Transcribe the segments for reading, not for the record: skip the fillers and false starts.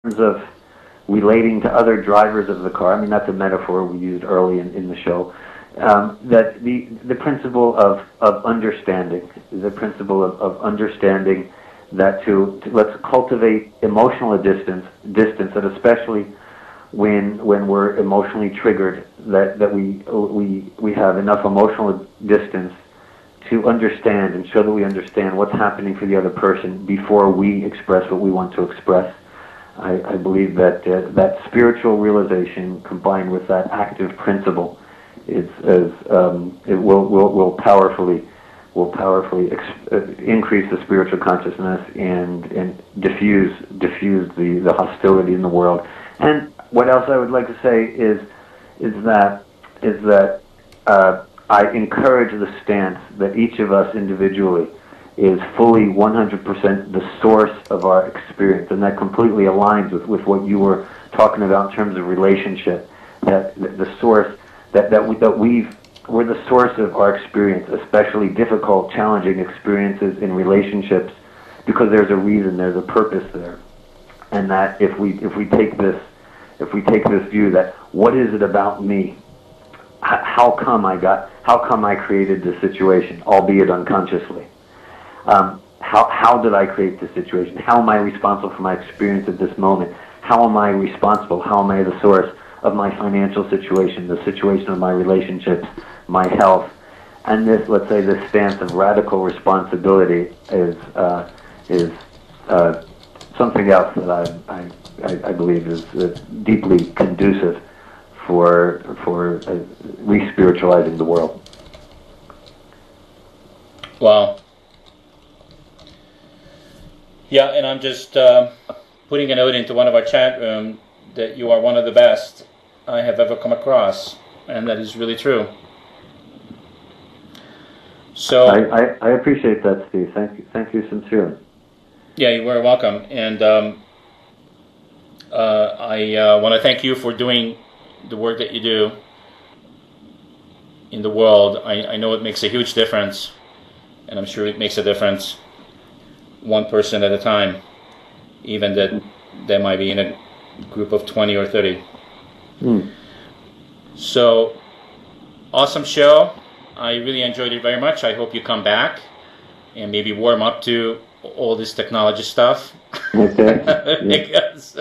terms of relating to other drivers of the car. I mean, that's a metaphor we used early in the show. That the principle of understanding, the principle of understanding that let's cultivate emotional distance, that especially when we're emotionally triggered, that we have enough emotional distance to understand and show that we understand what's happening for the other person before we express what we want to express. I believe that that spiritual realization combined with that active principle it will powerfully increase the spiritual consciousness and diffuse the hostility in the world. And what else I would like to say is that I encourage the stance that each of us individually is fully 100% the source of our experience, and that completely aligns with what you were talking about in terms of relationship. That the source we're the source of our experience, especially difficult, challenging experiences in relationships, because there's a reason, there's a purpose there, and that if we take this view that what is it about me? How come I created this situation, albeit unconsciously? How did I create this situation? How am I responsible for my experience at this moment? How am I responsible? How am I the source of my financial situation, the situation of my relationships, my health? And this, let's say, this stance of radical responsibility is something else that I believe is deeply conducive for re-spiritualizing the world. Wow. Yeah, and I'm just putting a note into one of our chat room that you are one of the best I have ever come across, and that is really true. So I appreciate that, Steve. Thank you sincerely. Yeah, you're very welcome. And I want to thank you for doing the work that you do in the world. I know it makes a huge difference, and I'm sure it makes a difference one person at a time, even that they might be in a group of 20 or 30. So, awesome show. I really enjoyed it very much. I hope you come back and maybe warm up to all this technology stuff. Okay. Because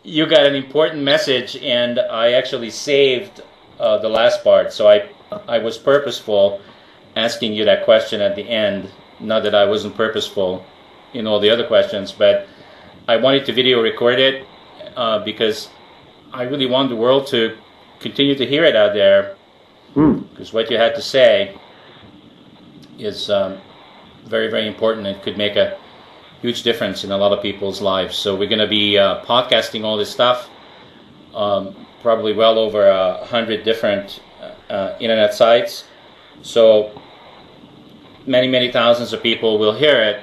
you got an important message, and I actually saved the last part. So I was purposeful asking you that question at the end. Not that I wasn't purposeful in all the other questions, but I wanted to video record it because I really want the world to continue to hear it out there. Because what you had to say is very, very important and could make a huge difference in a lot of people's lives. So we're going to be podcasting all this stuff, probably well over 100 different internet sites. So many thousands of people will hear it,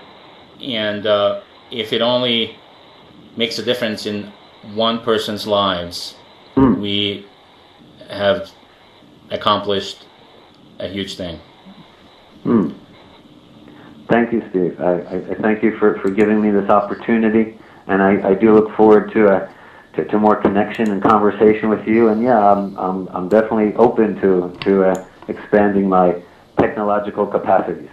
and if it only makes a difference in one person's lives, we have accomplished a huge thing. Thank you, Steve. I thank you for giving me this opportunity, and I do look forward to more connection and conversation with you. And yeah, I'm definitely open to expanding my technological capacities.